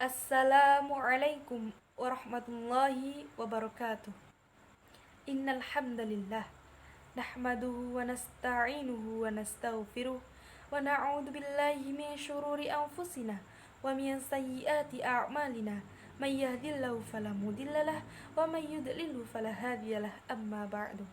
Assalamualaikum warahmatullahi wabarakatuh. Innal hamdalillah nahmaduhu wa nasta'inuhu wa nastaghfiruh wa na'udzu billahi min syururi anfusina wa min sayyiati a'malina. May yahdihillahu fala mudhillalah wa may yudlilhu fala hadiyalah. Amma ba'du.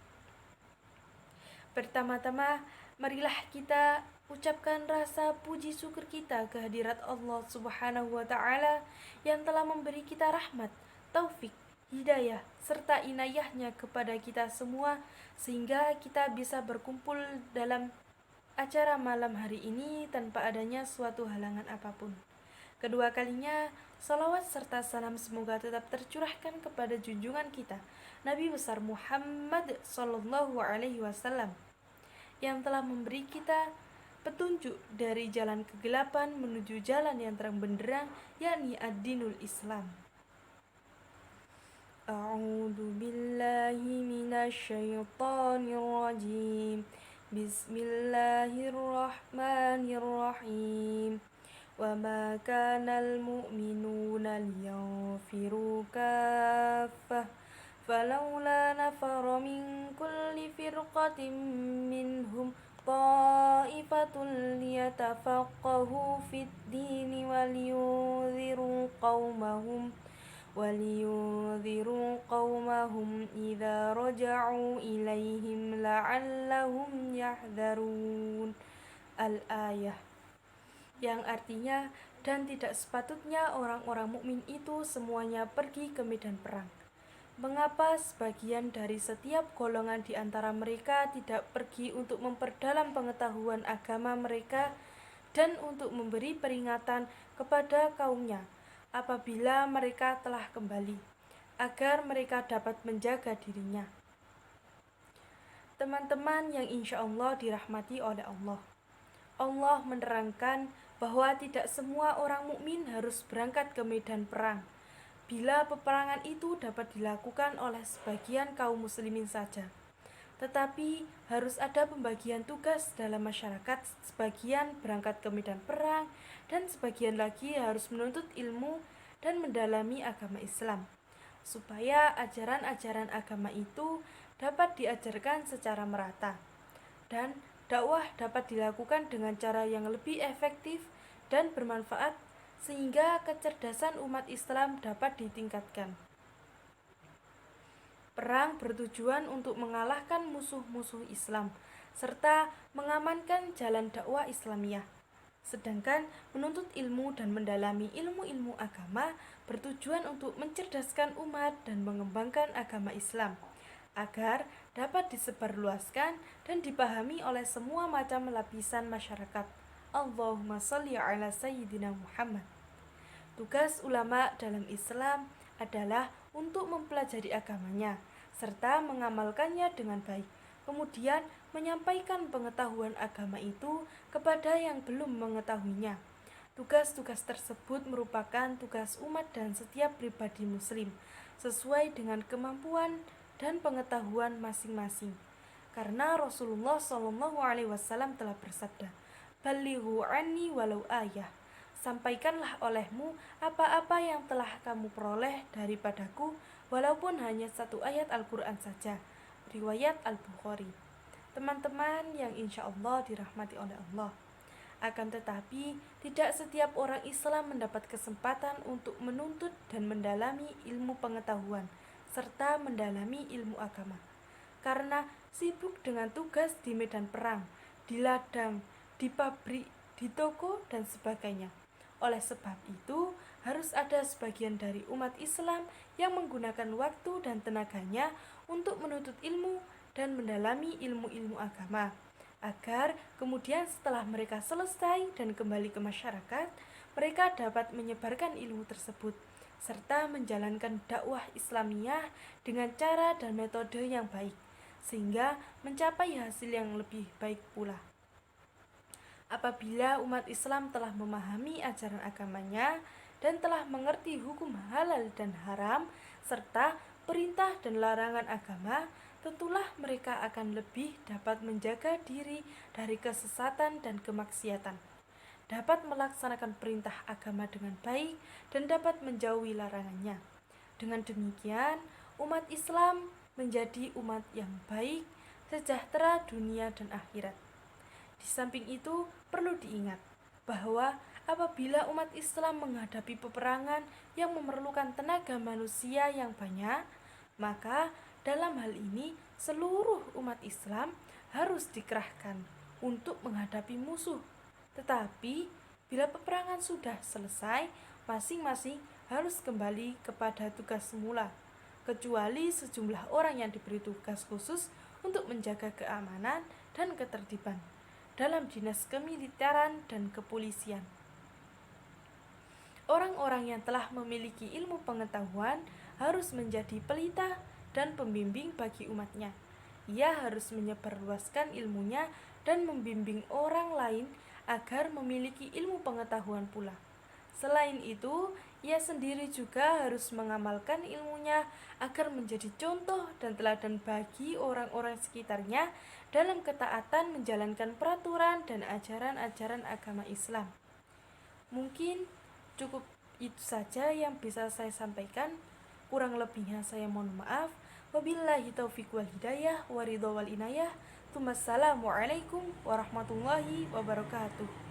Pertama-tama, marilah kita ucapkan rasa puji syukur kita kehadirat Allah Subhanahu wa taala yang telah memberi kita rahmat, taufik, hidayah serta inayahnya kepada kita semua sehingga kita bisa berkumpul dalam acara malam hari ini tanpa adanya suatu halangan apapun. Kedua kalinya, salawat serta salam semoga tetap tercurahkan kepada junjungan kita, Nabi besar Muhammad Sallallahu Alaihi Wasallam, yang telah memberi kita petunjuk dari jalan kegelapan menuju jalan yang terang benderang, yakni ad-dinul Islam. A'udzu billahi minasyaitonir rajim. Bismillahirrahmanirrahim. Wa ma kanal mu'minuna liyanfiru kaffah falawla nafara min kulli firqatin minhum ta'ifatun liyatafaqahu fid dini waliyunziru qawmahum idza raja'u ilaihim la'allahum yahdharun. Al-ayah, yang artinya, dan tidak sepatutnya orang-orang mukmin itu semuanya pergi ke medan perang. Mengapa sebagian dari setiap golongan di antara mereka tidak pergi untuk memperdalam pengetahuan agama mereka dan untuk memberi peringatan kepada kaumnya apabila mereka telah kembali, agar mereka dapat menjaga dirinya. Teman-teman yang insya Allah dirahmati oleh Allah, Allah menerangkan bahwa tidak semua orang mukmin harus berangkat ke medan perang bila peperangan itu dapat dilakukan oleh sebagian kaum muslimin saja. Tetapi harus ada pembagian tugas dalam masyarakat, sebagian berangkat ke medan perang dan sebagian lagi harus menuntut ilmu dan mendalami agama Islam, supaya ajaran-ajaran agama itu dapat diajarkan secara merata dan dakwah dapat dilakukan dengan cara yang lebih efektif dan bermanfaat sehingga kecerdasan umat Islam dapat ditingkatkan. Perang bertujuan untuk mengalahkan musuh-musuh Islam serta mengamankan jalan dakwah Islamiyah. Sedangkan menuntut ilmu dan mendalami ilmu-ilmu agama bertujuan untuk mencerdaskan umat dan mengembangkan agama Islam agar dapat disebarluaskan dan dipahami oleh semua macam lapisan masyarakat. Allahumma sholli ala sayyidina Muhammad. Tugas ulama dalam Islam adalah untuk mempelajari agamanya serta mengamalkannya dengan baik, kemudian menyampaikan pengetahuan agama itu kepada yang belum mengetahuinya. Tugas-tugas tersebut merupakan tugas umat dan setiap pribadi muslim sesuai dengan kemampuan dan pengetahuan masing-masing. Karena Rasulullah SAW telah bersabda, "Balighu anni walau ayah." Sampaikanlah olehmu apa-apa yang telah kamu peroleh daripadaku, walaupun hanya satu ayat Al-Quran saja. Riwayat Al-Bukhari. Teman-teman yang insya Allah dirahmati oleh Allah, akan tetapi tidak setiap orang Islam mendapat kesempatan untuk menuntut dan mendalami ilmu pengetahuan serta mendalami ilmu agama, karena sibuk dengan tugas di medan perang, di ladang, di pabrik, di toko, dan sebagainya. Oleh sebab itu, harus ada sebagian dari umat Islam yang menggunakan waktu dan tenaganya untuk menuntut ilmu dan mendalami ilmu-ilmu agama, agar kemudian setelah mereka selesai dan kembali ke masyarakat, mereka dapat menyebarkan ilmu tersebut serta menjalankan dakwah Islamiyah dengan cara dan metode yang baik, sehingga mencapai hasil yang lebih baik pula. Apabila umat Islam telah memahami ajaran agamanya dan telah mengerti hukum halal dan haram serta perintah dan larangan agama, tentulah mereka akan lebih dapat menjaga diri dari kesesatan dan kemaksiatan. dapat melaksanakan perintah agama dengan baik, dan dapat menjauhi larangannya. Dengan demikian, umat Islam menjadi umat yang baik, sejahtera dunia dan akhirat. Di samping itu, perlu diingat bahwa apabila umat Islam menghadapi peperangan yang memerlukan tenaga manusia yang banyak, maka dalam hal ini seluruh umat Islam harus dikerahkan untuk menghadapi musuh. Tetapi bila peperangan sudah selesai, masing-masing harus kembali kepada tugas semula, kecuali sejumlah orang yang diberi tugas khusus untuk menjaga keamanan dan ketertiban dalam dinas kemiliteran dan kepolisian. Orang-orang yang telah memiliki ilmu pengetahuan harus menjadi pelita dan pembimbing bagi umatnya. Ia harus menyebarluaskan ilmunya dan membimbing orang lain agar memiliki ilmu pengetahuan pula. Selain itu, ia sendiri juga harus mengamalkan ilmunya agar menjadi contoh dan teladan bagi orang-orang sekitarnya dalam ketaatan menjalankan peraturan dan ajaran-ajaran agama Islam. Mungkin cukup itu saja yang bisa saya sampaikan. Kurang lebihnya saya mohon maaf. Wabillahi taufiq wal hidayah, waridho wal inayah. Assalamualaikum warahmatullahi wabarakatuh.